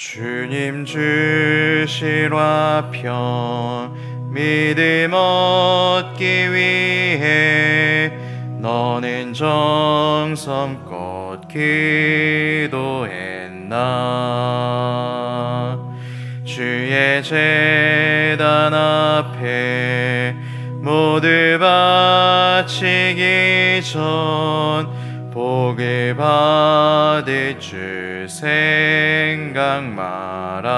주님 주실 화평 믿음 얻기 위해 너는 정성껏 기도했나. 주의 제단 앞에 모두 바치기 전 복을 받을 줄 생각 마라.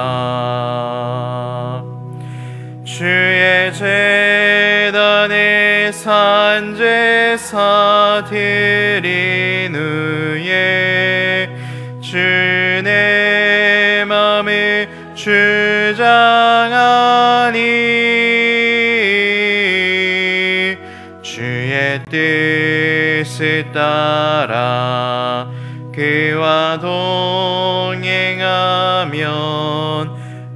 주의 제단에 산제사 드린 후에 주의 맘을 주장하니 주의 뜻을 따라 그와 동행하면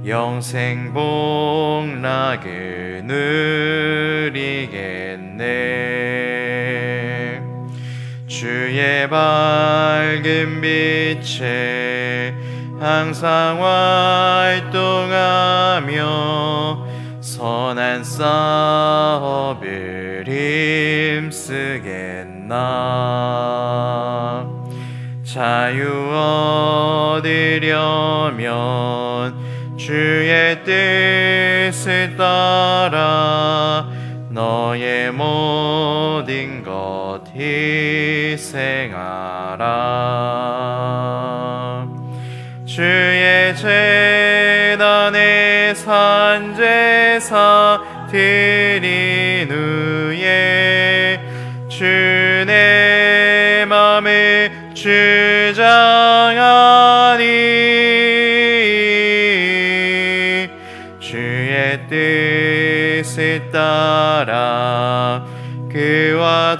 영생 복락을 누리겠네. 주의 밝은 빛에 항상 활동하며 선한 사업을 힘쓰겠나. 자유 얻으려면 주의 뜻을 따라 너의 모든 것 희생하라. 주의 제단에 산제사 드린 후에 주의 맘을 주장하니 주의 뜻을 따라 그와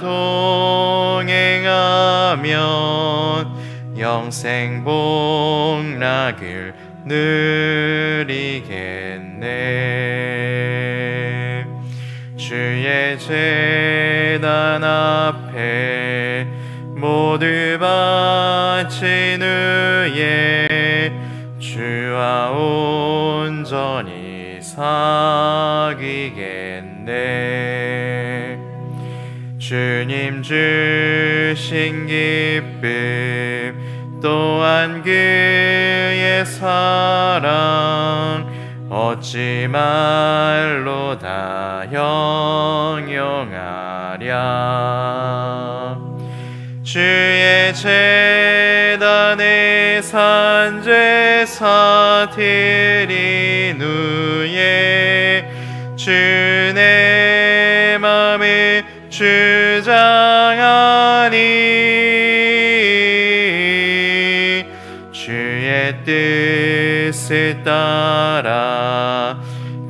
동행하면 영생 복락을 누리겠네. 주의 제단 앞에 모두 바친 후에 주와 온전히 사귀겠네. 주님 주신 기쁨 또한 그의 사랑 어찌 말로 다 형용하랴. 주의 제단에 산제사 드린 후에 주의 맘을 주장하니 주의 뜻을 따라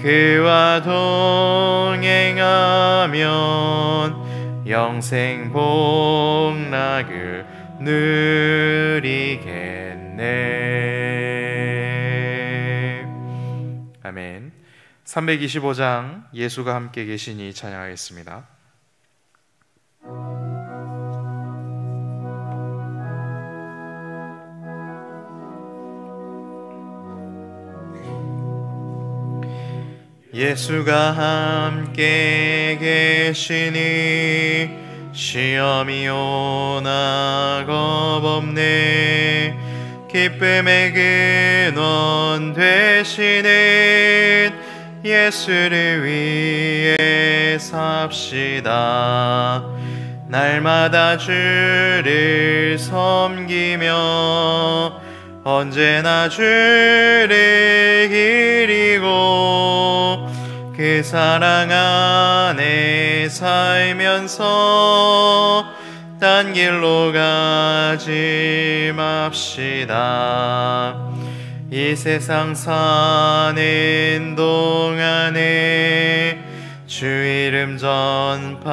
그와 동행하면 영생 복락을 누리겠네. 아멘. 325장 예수가 함께 계시니 찬양하겠습니다. 예수가 함께 계시니 시험이 오나 겁없네. 기쁨의 근원 되시는 예수를 위해 삽시다. 날마다 주를 섬기며 언제나 주를 기리고 그 사랑 안에 살면서 딴 길로 가지 맙시다. 이 세상 사는 동안에 주 이름 전파하면서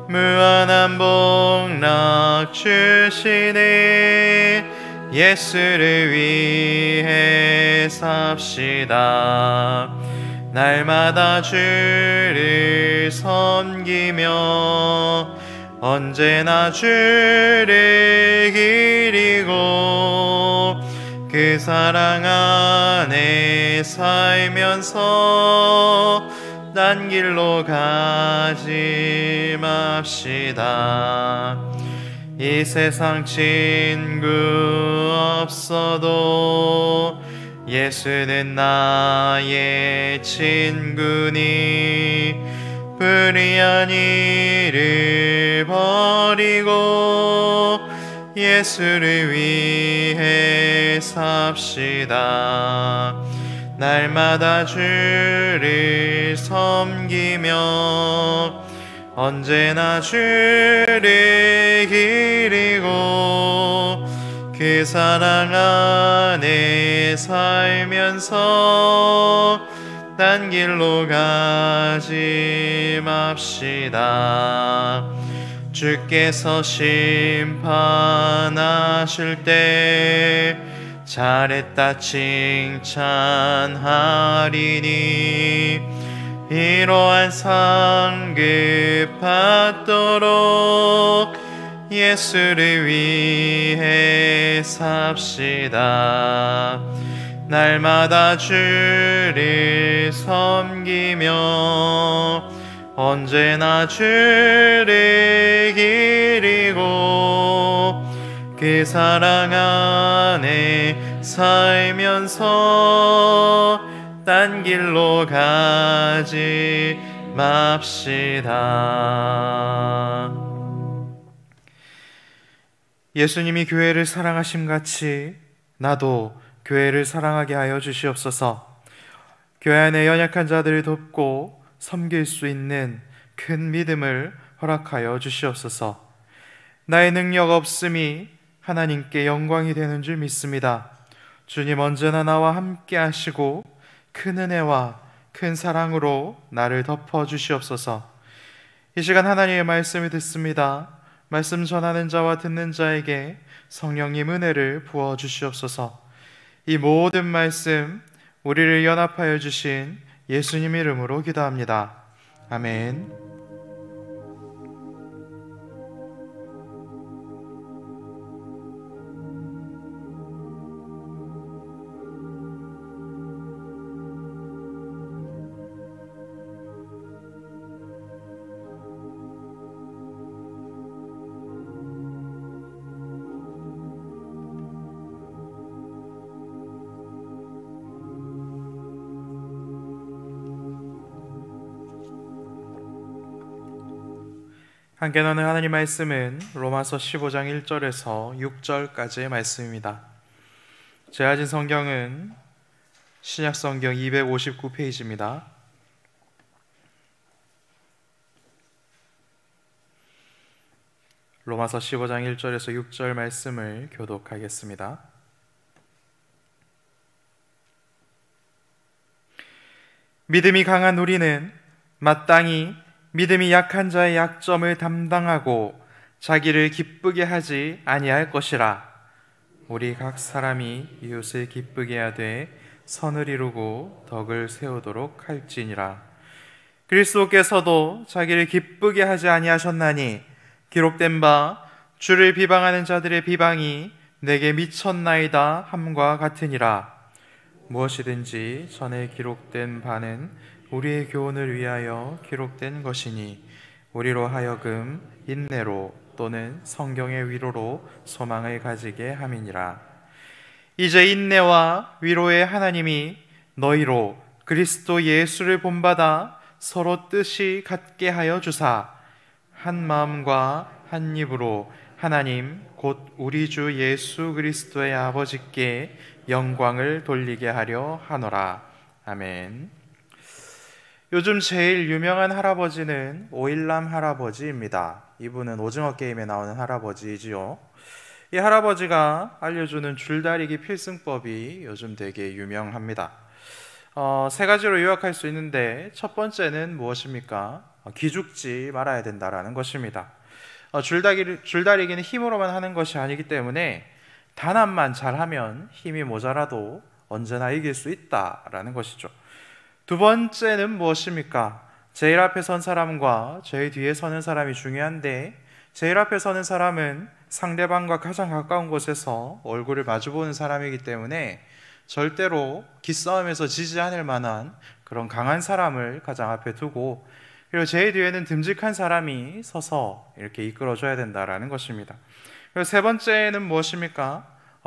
무한한 복락 주시는 예수를 위해 삽시다. 날마다 주를 섬기며 언제나 주를 기리고 그 사랑 안에 살면서 딴 길로 가지 맙시다. 이 세상 친구 없어도 예수는 나의 친구니 불의한 일을 버리고 예수를 위해 삽시다. 날마다 주를 섬기며 언제나 주를 기리고 그 사랑 안에 살면서 딴 길로 가지 맙시다. 주께서 심판하실 때 잘했다 칭찬하리니 이러한 상급 받도록 예수를 위해 삽시다. 날마다 주를 섬기며 언제나 주를 기리고 그 사랑 안에 살면서 딴 길로 가지 맙시다. 예수님이 교회를 사랑하심 같이 나도 교회를 사랑하게 하여 주시옵소서. 교회 안에 연약한 자들을 돕고 섬길 수 있는 큰 믿음을 허락하여 주시옵소서. 나의 능력 없음이 하나님께 영광이 되는 줄 믿습니다. 주님 언제나 나와 함께 하시고 큰 은혜와 큰 사랑으로 나를 덮어 주시옵소서. 이 시간 하나님의 말씀을 듣습니다. 말씀 전하는 자와 듣는 자에게 성령님 은혜를 부어 주시옵소서. 이 모든 말씀 우리를 연합하여 주신 예수님 이름으로 기도합니다. 아멘. 함께 나누는 하나님 말씀은 로마서 15장 1절에서 6절까지의 말씀입니다. 제가 가진 성경은 신약성경 259페이지입니다. 로마서 15장 1절에서 6절 말씀을 교독하겠습니다. 믿음이 강한 우리는 마땅히 믿음이 약한 자의 약점을 담당하고 자기를 기쁘게 하지 아니할 것이라. 우리 각 사람이 이웃을 기쁘게 하되 선을 이루고 덕을 세우도록 할지니라. 그리스도께서도 자기를 기쁘게 하지 아니하셨나니 기록된 바 주를 비방하는 자들의 비방이 내게 미쳤나이다 함과 같으니라. 무엇이든지 전에 기록된 바는 우리의 교훈을 위하여 기록된 것이니 우리로 하여금 인내로 또는 성경의 위로로 소망을 가지게 함이니라. 이제 인내와 위로의 하나님이 너희로 그리스도 예수를 본받아 서로 뜻이 같게 하여 주사 한 마음과 한 입으로 하나님 곧 우리 주 예수 그리스도의 아버지께 영광을 돌리게 하려 하노라. 아멘. 요즘 제일 유명한 할아버지는 오일남 할아버지입니다. 이분은 오징어 게임에 나오는 할아버지이지요. 이 할아버지가 알려주는 줄다리기 필승법이 요즘 되게 유명합니다. 세 가지로 요약할 수 있는데 첫 번째는 무엇입니까? 기죽지 말아야 된다라는 것입니다. 줄다리기는 힘으로만 하는 것이 아니기 때문에 단합만 잘하면 힘이 모자라도 언제나 이길 수 있다라는 것이죠. 두 번째는 무엇입니까? 제일 앞에 선 사람과 제일 뒤에 서는 사람이 중요한데 제일 앞에 서는 사람은 상대방과 가장 가까운 곳에서 얼굴을 마주보는 사람이기 때문에 절대로 기싸움에서 지지 않을 만한 그런 강한 사람을 가장 앞에 두고, 그리고 제일 뒤에는 듬직한 사람이 서서 이렇게 이끌어줘야 된다라는 것입니다. 그리고 세 번째는 무엇입니까?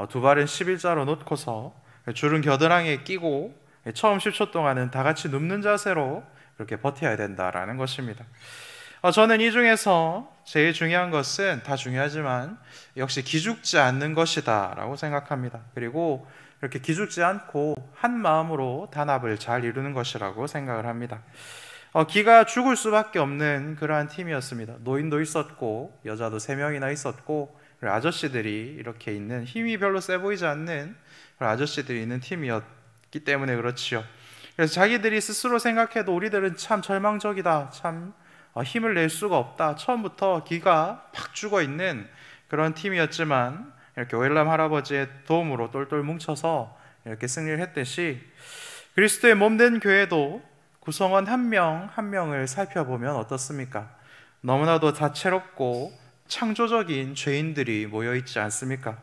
두 발은 11자로 놓고서 줄은 겨드랑이에 끼고 처음 10초 동안은 다 같이 눕는 자세로 이렇게 버텨야 된다라는 것입니다. 저는 이 중에서 제일 중요한 것은, 다 중요하지만 역시 기죽지 않는 것이다 라고 생각합니다. 그리고 이렇게 기죽지 않고 한 마음으로 단합을 잘 이루는 것이라고 생각을 합니다. 기가 죽을 수밖에 없는 그러한 팀이었습니다. 노인도 있었고 여자도 3명이나 있었고, 그리고 아저씨들이 이렇게 있는, 힘이 별로 세 보이지 않는 그런 아저씨들이 있는 팀이었기 때문에 그렇지요. 그래서 자기들이 스스로 생각해도 우리들은 참 절망적이다, 참 힘을 낼 수가 없다, 처음부터 기가 팍 죽어있는 그런 팀이었지만, 이렇게 오엘람 할아버지의 도움으로 똘똘 뭉쳐서 이렇게 승리를 했듯이, 그리스도의 몸된 교회도 구성원 한 명 한 명을 살펴보면 어떻습니까? 너무나도 다채롭고 창조적인 죄인들이 모여있지 않습니까?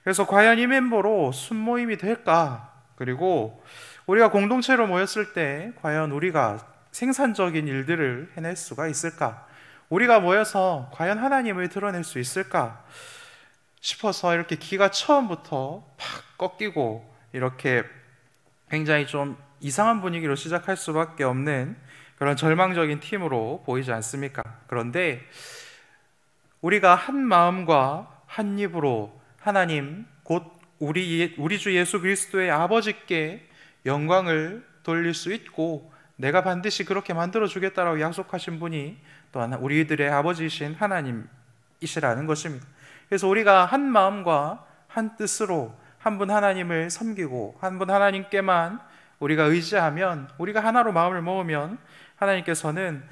그래서 과연 이 멤버로 순모임이 될까? 그리고 우리가 공동체로 모였을 때 과연 우리가 생산적인 일들을 해낼 수가 있을까? 우리가 모여서 과연 하나님을 드러낼 수 있을까 싶어서 이렇게 기가 처음부터 팍 꺾이고 이렇게 굉장히 좀 이상한 분위기로 시작할 수밖에 없는 그런 절망적인 팀으로 보이지 않습니까? 그런데 우리가 한 마음과 한 입으로 하나님 곧 우리 주 예수 그리스도의 아버지께 영광을 돌릴 수 있고, 내가 반드시 그렇게 만들어주겠다라고 약속하신 분이 또한 우리들의 아버지이신 하나님이시라는 것입니다. 그래서 우리가 한 마음과 한 뜻으로 한 분 하나님을 섬기고 한 분 하나님께만 우리가 의지하면, 우리가 하나로 마음을 모으면 하나님께서는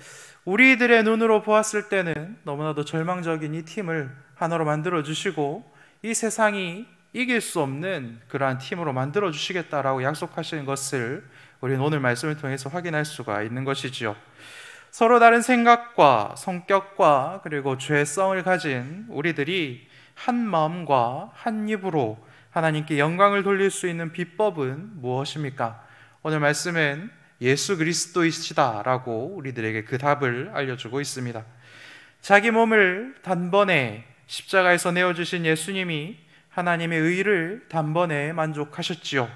우리들의 눈으로 보았을 때는 너무나도 절망적인 이 팀을 하나로 만들어주시고 이 세상이 이길 수 없는 그러한 팀으로 만들어주시겠다라고 약속하시는 것을 우리는 오늘 말씀을 통해서 확인할 수가 있는 것이지요. 서로 다른 생각과 성격과 그리고 죄성을 가진 우리들이 한 마음과 한 입으로 하나님께 영광을 돌릴 수 있는 비법은 무엇입니까? 오늘 말씀은 예수 그리스도이시다라고 우리들에게 그 답을 알려주고 있습니다. 자기 몸을 단번에 십자가에서 내어주신 예수님이 하나님의 의를 단번에 만족하셨지요.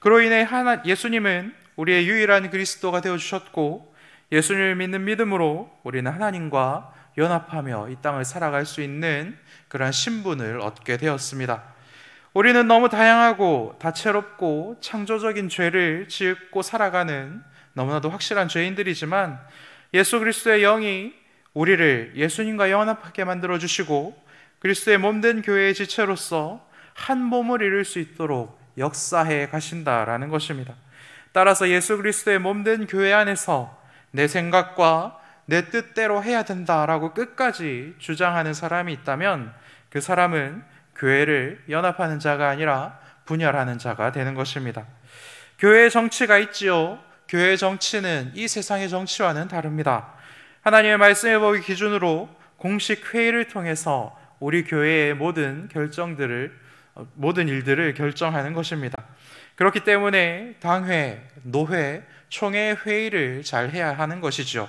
그로 인해 예수님은 우리의 유일한 그리스도가 되어주셨고, 예수님을 믿는 믿음으로 우리는 하나님과 연합하며 이 땅을 살아갈 수 있는 그러한 신분을 얻게 되었습니다. 우리는 너무 다양하고 다채롭고 창조적인 죄를 짓고 살아가는 너무나도 확실한 죄인들이지만, 예수 그리스도의 영이 우리를 예수님과 연합하게 만들어주시고 그리스도의 몸된 교회의 지체로서 한 몸을 이룰 수 있도록 역사해 가신다라는 것입니다. 따라서 예수 그리스도의 몸된 교회 안에서 내 생각과 내 뜻대로 해야 된다라고 끝까지 주장하는 사람이 있다면, 그 사람은 교회를 연합하는 자가 아니라 분열하는 자가 되는 것입니다. 교회의 정치가 있지요. 교회의 정치는 이 세상의 정치와는 다릅니다. 하나님의 말씀을 보기 기준으로 공식 회의를 통해서 우리 교회의 모든 일들을 결정하는 것입니다. 그렇기 때문에 당회, 노회, 총회 회의를 잘 해야 하는 것이죠.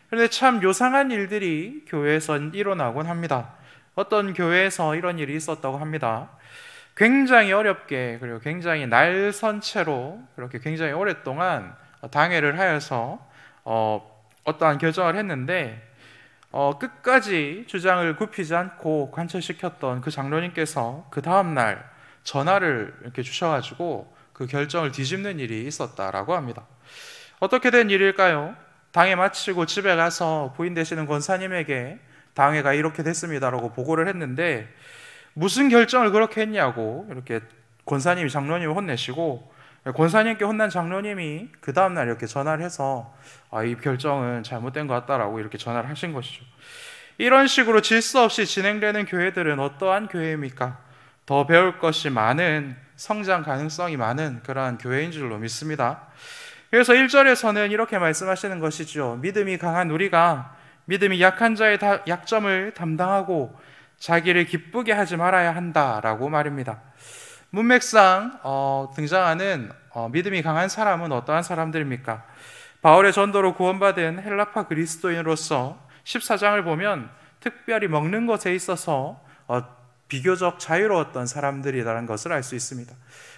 그런데 참 요상한 일들이 교회에서 일어나곤 합니다. 어떤 교회에서 이런 일이 있었다고 합니다. 굉장히 어렵게, 그리고 굉장히 날선 채로 그렇게 굉장히 오랫동안 당회를 하여서 어떠한 결정을 했는데, 끝까지 주장을 굽히지 않고 관철시켰던 그 장로님께서 그 다음날 전화를 이렇게 주셔가지고 그 결정을 뒤집는 일이 있었다라고 합니다. 어떻게 된 일일까요? 당회 마치고 집에 가서 부인 되시는 권사님에게 당회가 이렇게 됐습니다라고 보고를 했는데, 무슨 결정을 그렇게 했냐고 이렇게 권사님이 장로님을 혼내시고, 권사님께 혼난 장로님이 그 다음날 이렇게 전화를 해서 이 결정은 잘못된 것 같다라고 이렇게 전화를 하신 것이죠. 이런 식으로 질서 없이 진행되는 교회들은 어떠한 교회입니까? 더 배울 것이 많은, 성장 가능성이 많은 그러한 교회인 줄로 믿습니다. 그래서 1절에서는 이렇게 말씀하시는 것이죠. 믿음이 강한 우리가 믿음이 약한 자의 약점을 담당하고 자기를 기쁘게 하지 말아야 한다라고 말입니다. 문맥상 등장하는 믿음이 강한 사람은 어떠한 사람들입니까? 바울의 전도로 구원받은 헬라파 그리스도인으로서 14장을 보면 특별히 먹는 것에 있어서 비교적 자유로웠던 사람들이라는 것을 알 수 있습니다.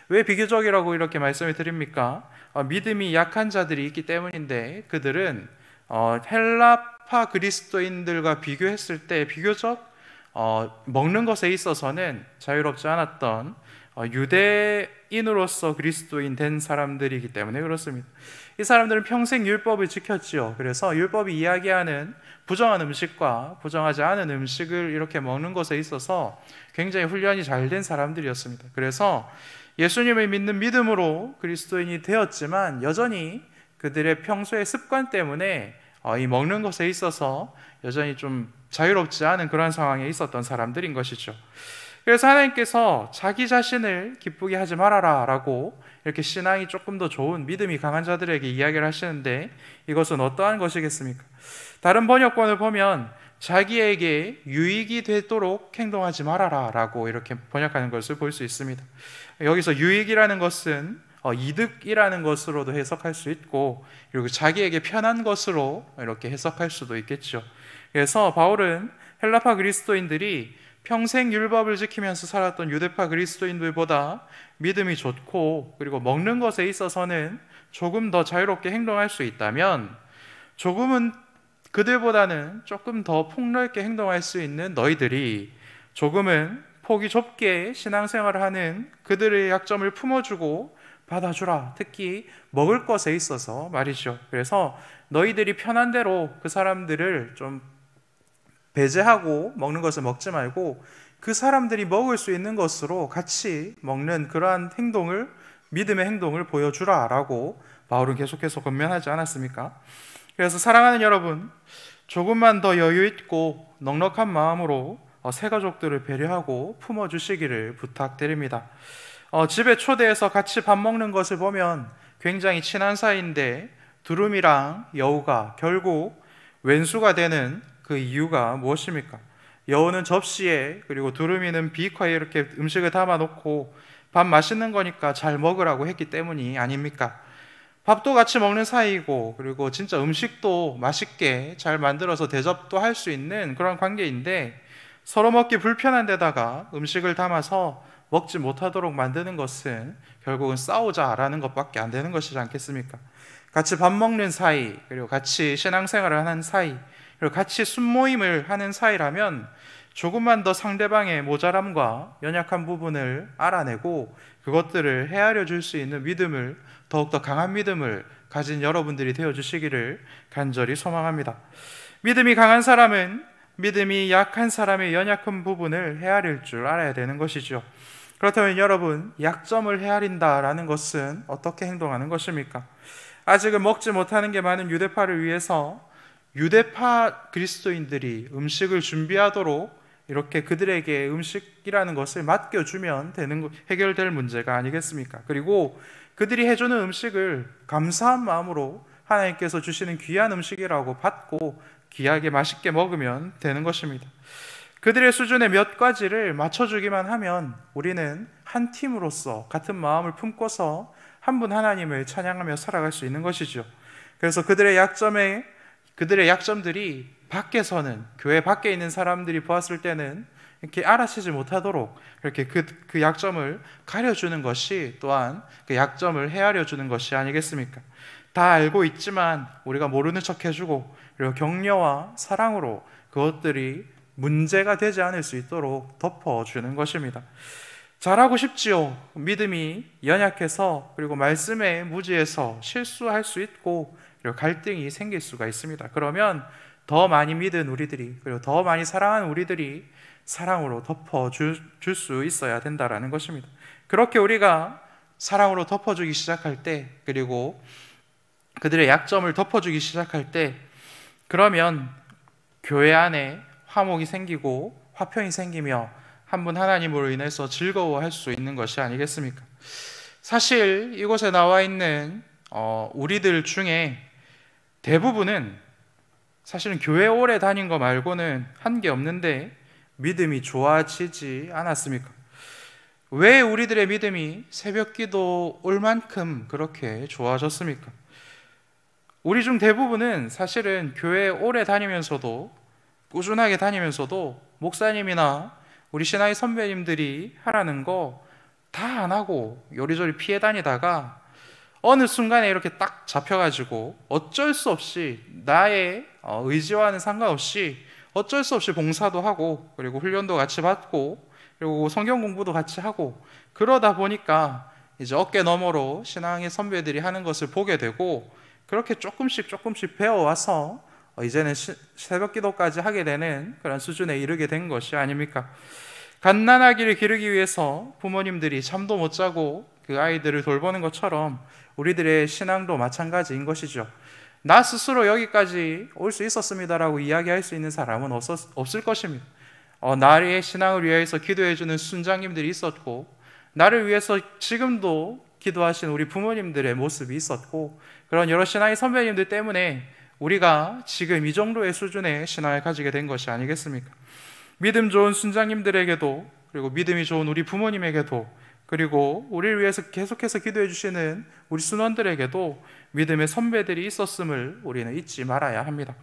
왜 비교적이라고 이렇게 말씀을 드립니까? 믿음이 약한 자들이 있기 때문인데, 그들은 헬라파 그리스도인들과 비교했을 때 비교적 먹는 것에 있어서는 자유롭지 않았던 유대인으로서 그리스도인 된 사람들이기 때문에 그렇습니다. 이 사람들은 평생 율법을 지켰지요. 그래서 율법이 이야기하는 부정한 음식과 부정하지 않은 음식을 이렇게 먹는 것에 있어서 굉장히 훈련이 잘 된 사람들이었습니다. 그래서 예수님을 믿는 믿음으로 그리스도인이 되었지만 여전히 그들의 평소의 습관 때문에 이 먹는 것에 있어서 여전히 좀 자유롭지 않은 그런 상황에 있었던 사람들인 것이죠. 그래서 하나님께서 자기 자신을 기쁘게 하지 말아라 라고 이렇게 신앙이 조금 더 좋은 믿음이 강한 자들에게 이야기를 하시는데, 이것은 어떠한 것이겠습니까? 다른 번역본을 보면 자기에게 유익이 되도록 행동하지 말아라 라고 이렇게 번역하는 것을 볼 수 있습니다. 여기서 유익이라는 것은 이득이라는 것으로도 해석할 수 있고, 그리고 자기에게 편한 것으로 이렇게 해석할 수도 있겠죠. 그래서 바울은 헬라파 그리스도인들이 평생 율법을 지키면서 살았던 유대파 그리스도인들보다 믿음이 좋고, 그리고 먹는 것에 있어서는 조금 더 자유롭게 행동할 수 있다면, 조금은 그들보다는 조금 더 폭넓게 행동할 수 있는 너희들이 조금은 폭이 좁게 신앙생활을 하는 그들의 약점을 품어주고 받아주라. 특히 먹을 것에 있어서 말이죠. 그래서 너희들이 편한 대로 그 사람들을 좀 배제하고 먹는 것을 먹지 말고 그 사람들이 먹을 수 있는 것으로 같이 먹는 그러한 행동을, 믿음의 행동을 보여주라 라고 바울은 계속해서 권면하지 않았습니까? 그래서 사랑하는 여러분, 조금만 더 여유 있고 넉넉한 마음으로 새 가족들을 배려하고 품어주시기를 부탁드립니다. 집에 초대해서 같이 밥 먹는 것을 보면 굉장히 친한 사이인데 두rum이랑 여우가 결국 왼수가 되는 그 이유가 무엇입니까? 여우는 접시에, 그리고 두루미는 비커에 이렇게 음식을 담아놓고 밥 맛있는 거니까 잘 먹으라고 했기 때문이 아닙니까? 밥도 같이 먹는 사이고, 그리고 진짜 음식도 맛있게 잘 만들어서 대접도 할 수 있는 그런 관계인데, 서로 먹기 불편한 데다가 음식을 담아서 먹지 못하도록 만드는 것은 결국은 싸우자라는 것밖에 안 되는 것이지 않겠습니까? 같이 밥 먹는 사이, 그리고 같이 신앙생활을 하는 사이, 그리고 같이 순모임을 하는 사이라면 조금만 더 상대방의 모자람과 연약한 부분을 알아내고 그것들을 헤아려 줄 수 있는 믿음을, 더욱더 강한 믿음을 가진 여러분들이 되어주시기를 간절히 소망합니다. 믿음이 강한 사람은 믿음이 약한 사람의 연약한 부분을 헤아릴 줄 알아야 되는 것이죠. 그렇다면 여러분, 약점을 헤아린다라는 것은 어떻게 행동하는 것입니까? 아직은 먹지 못하는 게 많은 유대파를 위해서 유대파 그리스도인들이 음식을 준비하도록 이렇게 그들에게 음식이라는 것을 맡겨주면 해결될 문제가 아니겠습니까? 그리고 그들이 해주는 음식을 감사한 마음으로 하나님께서 주시는 귀한 음식이라고 받고 귀하게 맛있게 먹으면 되는 것입니다. 그들의 수준에 몇 가지를 맞춰주기만 하면 우리는 한 팀으로서 같은 마음을 품고서 한 분 하나님을 찬양하며 살아갈 수 있는 것이죠. 그래서 그들의 약점들이 밖에서는, 교회 밖에 있는 사람들이 보았을 때는 이렇게 알아채지 못하도록 이렇게 그 약점을 가려주는 것이 또한 그 약점을 헤아려 주는 것이 아니겠습니까? 다 알고 있지만 우리가 모르는 척 해주고, 그리고 격려와 사랑으로 그것들이 문제가 되지 않을 수 있도록 덮어주는 것입니다. 잘하고 싶지요. 믿음이 연약해서, 그리고 말씀에 무지해서 실수할 수 있고, 그리고 갈등이 생길 수가 있습니다. 그러면 더 많이 믿은 우리들이, 그리고 더 많이 사랑하는 우리들이 사랑으로 덮어줄 수 있어야 된다라는 것입니다. 그렇게 우리가 사랑으로 덮어주기 시작할 때, 그리고 그들의 약점을 덮어주기 시작할 때, 그러면 교회 안에 화목이 생기고 화평이 생기며 한 분 하나님으로 인해서 즐거워할 수 있는 것이 아니겠습니까? 사실 이곳에 나와 있는 우리들 중에 대부분은 사실은 교회 오래 다닌 거 말고는 한 게 없는데 믿음이 좋아지지 않았습니까? 왜 우리들의 믿음이 새벽 기도 올 만큼 그렇게 좋아졌습니까? 우리 중 대부분은 사실은 교회 오래 다니면서도, 꾸준하게 다니면서도 목사님이나 우리 신앙의 선배님들이 하라는 거 다 안 하고 요리조리 피해 다니다가 어느 순간에 이렇게 딱 잡혀가지고 어쩔 수 없이 나의 의지와는 상관없이 어쩔 수 없이 봉사도 하고, 그리고 훈련도 같이 받고, 그리고 성경 공부도 같이 하고, 그러다 보니까 이제 어깨 너머로 신앙의 선배들이 하는 것을 보게 되고, 그렇게 조금씩 배워와서 이제는 새벽 기도까지 하게 되는 그런 수준에 이르게 된 것이 아닙니까? 갓난아기를 기르기 위해서 부모님들이 잠도 못 자고 그 아이들을 돌보는 것처럼 우리들의 신앙도 마찬가지인 것이죠. 나 스스로 여기까지 올 수 있었습니다라고 이야기할 수 있는 사람은 없을 것입니다. 나의 신앙을 위해서 기도해주는 순장님들이 있었고, 나를 위해서 지금도 기도하시는 우리 부모님들의 모습이 있었고, 그런 여러 신앙의 선배님들 때문에 우리가 지금 이 정도의 수준의 신앙을 가지게 된 것이 아니겠습니까? 믿음 좋은 순장님들에게도, 그리고 믿음이 좋은 우리 부모님에게도, 그리고 우리를 위해서 계속해서 기도해 주시는 우리 순원들에게도 믿음의 선배들이 있었음을 우리는 잊지 말아야 합니다.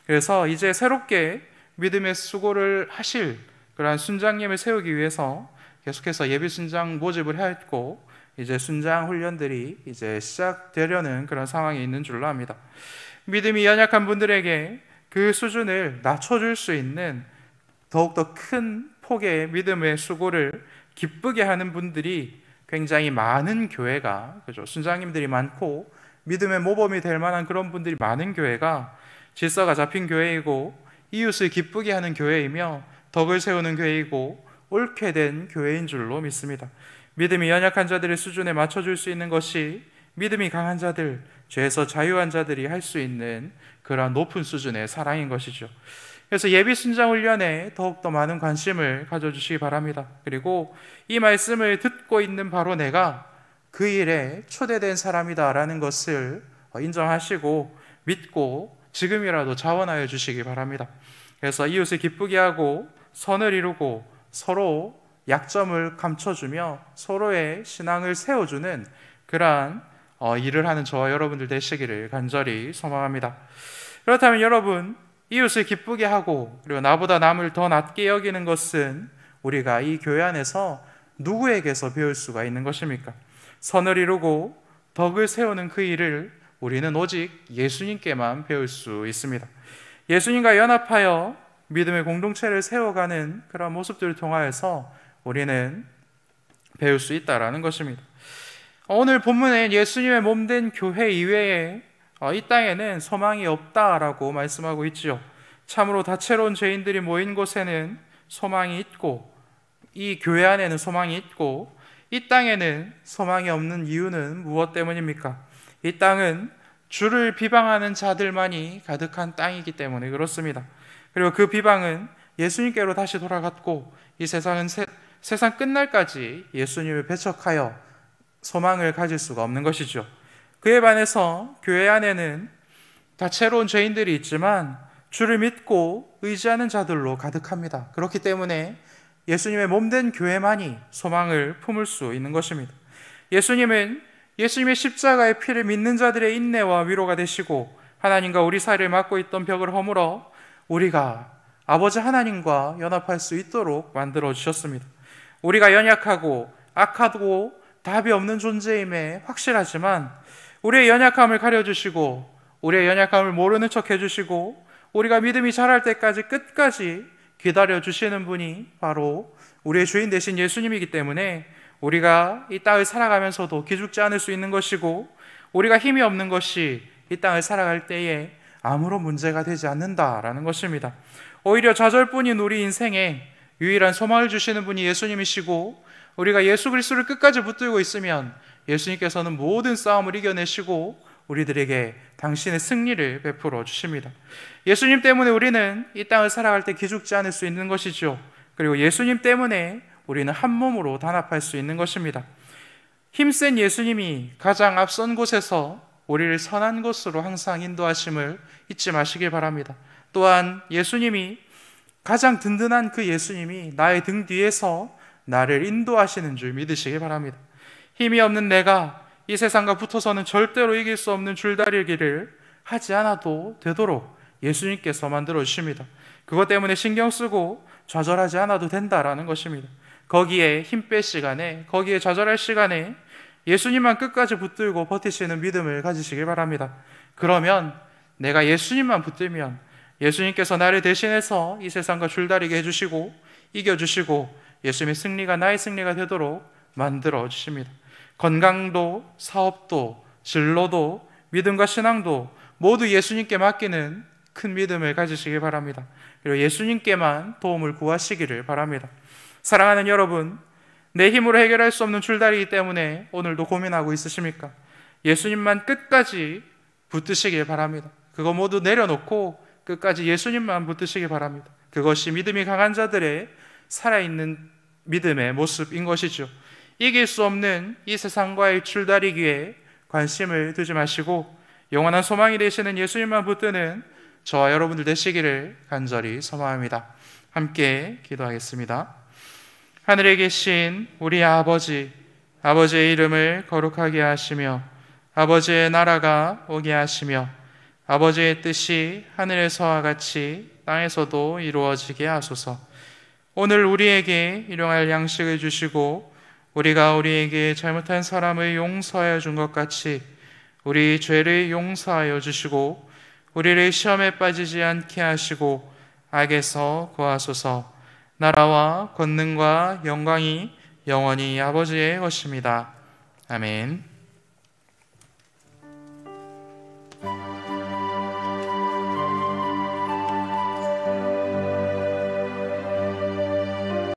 그래서 이제 새롭게 믿음의 수고를 하실 그러한 순장님을 세우기 위해서 계속해서 예비 순장 모집을 해야 했고, 이제 순장 훈련들이 이제 시작되려는 그런 상황이 있는 줄로 압니다. 믿음이 연약한 분들에게 그 수준을 낮춰줄 수 있는 더욱더 큰 폭의 믿음의 수고를 기쁘게 하는 분들이 굉장히 많은 교회가, 그죠? 순장님들이 많고 믿음의 모범이 될 만한 그런 분들이 많은 교회가 질서가 잡힌 교회이고, 이웃을 기쁘게 하는 교회이며 덕을 세우는 교회이고 옳게 된 교회인 줄로 믿습니다. 믿음이 연약한 자들의 수준에 맞춰줄 수 있는 것이 믿음이 강한 자들, 죄에서 자유한 자들이 할 수 있는 그런 높은 수준의 사랑인 것이죠. 그래서 예비 순장 훈련에 더욱더 많은 관심을 가져주시기 바랍니다. 그리고 이 말씀을 듣고 있는 바로 내가 그 일에 초대된 사람이다라는 것을 인정하시고 믿고 지금이라도 자원하여 주시기 바랍니다. 그래서 이웃을 기쁘게 하고 선을 이루고 서로 약점을 감춰주며 서로의 신앙을 세워주는 그러한 일을 하는 저와 여러분들 되시기를 간절히 소망합니다. 그렇다면 여러분, 이웃을 기쁘게 하고 그리고 나보다 남을 더 낮게 여기는 것은 우리가 이 교회 안에서 누구에게서 배울 수가 있는 것입니까? 선을 이루고 덕을 세우는 그 일을 우리는 오직 예수님께만 배울 수 있습니다. 예수님과 연합하여 믿음의 공동체를 세워가는 그런 모습들을 통하여서 우리는 배울 수 있다라는 것입니다. 오늘 본문에 예수님의 몸된 교회 이외에 이 땅에는 소망이 없다라고 말씀하고 있지요. 참으로 다채로운 죄인들이 모인 곳에는 소망이 있고, 이 교회 안에는 소망이 있고, 이 땅에는 소망이 없는 이유는 무엇 때문입니까? 이 땅은 주를 비방하는 자들만이 가득한 땅이기 때문에 그렇습니다. 그리고 그 비방은 예수님께로 다시 돌아갔고, 이 세상은 세상 끝날까지 예수님을 배척하여 소망을 가질 수가 없는 것이죠. 그에 반해서 교회 안에는 다채로운 죄인들이 있지만 주를 믿고 의지하는 자들로 가득합니다. 그렇기 때문에 예수님의 몸된 교회만이 소망을 품을 수 있는 것입니다. 예수님은 예수님의 십자가의 피를 믿는 자들의 인내와 위로가 되시고, 하나님과 우리 사이를 막고 있던 벽을 허물어 우리가 아버지 하나님과 연합할 수 있도록 만들어 주셨습니다. 우리가 연약하고 악하고 답이 없는 존재임에 확실하지만 우리의 연약함을 가려주시고 우리의 연약함을 모르는 척 해주시고 우리가 믿음이 자랄 때까지 끝까지 기다려주시는 분이 바로 우리의 주인 되신 예수님이기 때문에 우리가 이 땅을 살아가면서도 기죽지 않을 수 있는 것이고, 우리가 힘이 없는 것이 이 땅을 살아갈 때에 아무런 문제가 되지 않는다라는 것입니다. 오히려 좌절뿐인 우리 인생에 유일한 소망을 주시는 분이 예수님이시고, 우리가 예수 그리스도를 끝까지 붙들고 있으면 예수님께서는 모든 싸움을 이겨내시고 우리들에게 당신의 승리를 베풀어 주십니다. 예수님 때문에 우리는 이 땅을 살아갈 때 기죽지 않을 수 있는 것이죠. 그리고 예수님 때문에 우리는 한 몸으로 단합할 수 있는 것입니다. 힘센 예수님이 가장 앞선 곳에서 우리를 선한 곳으로 항상 인도하심을 잊지 마시길 바랍니다. 또한 예수님이 가장 든든한 그 예수님이 나의 등 뒤에서 나를 인도하시는 줄 믿으시기 바랍니다. 힘이 없는 내가 이 세상과 붙어서는 절대로 이길 수 없는 줄다리기를 하지 않아도 되도록 예수님께서 만들어 주십니다. 그것 때문에 신경 쓰고 좌절하지 않아도 된다라는 것입니다. 거기에 힘 뺄 시간에, 거기에 좌절할 시간에 예수님만 끝까지 붙들고 버티시는 믿음을 가지시길 바랍니다. 그러면 내가 예수님만 붙들면 예수님께서 나를 대신해서 이 세상과 줄다리게 해주시고 이겨주시고 예수님의 승리가 나의 승리가 되도록 만들어 주십니다. 건강도, 사업도, 진로도, 믿음과 신앙도 모두 예수님께 맡기는 큰 믿음을 가지시길 바랍니다. 그리고 예수님께만 도움을 구하시기를 바랍니다. 사랑하는 여러분, 내 힘으로 해결할 수 없는 줄다리기 때문에 오늘도 고민하고 있으십니까? 예수님만 끝까지 붙드시길 바랍니다. 그거 모두 내려놓고 끝까지 예수님만 붙드시길 바랍니다. 그것이 믿음이 강한 자들의 살아있는 믿음의 모습인 것이죠. 이길 수 없는 이 세상과의 줄다리기에 관심을 두지 마시고 영원한 소망이 되시는 예수님만 붙드는 저와 여러분들 되시기를 간절히 소망합니다. 함께 기도하겠습니다. 하늘에 계신 우리 아버지, 아버지의 이름을 거룩하게 하시며 아버지의 나라가 오게 하시며 아버지의 뜻이 하늘에서와 같이 땅에서도 이루어지게 하소서. 오늘 우리에게 일용할 양식을 주시고 우리가 우리에게 잘못한 사람을 용서하여 준 것 같이 우리 죄를 용서하여 주시고 우리를 시험에 빠지지 않게 하시고 악에서 구하소서. 나라와 권능과 영광이 영원히 아버지의 것입니다. 아멘.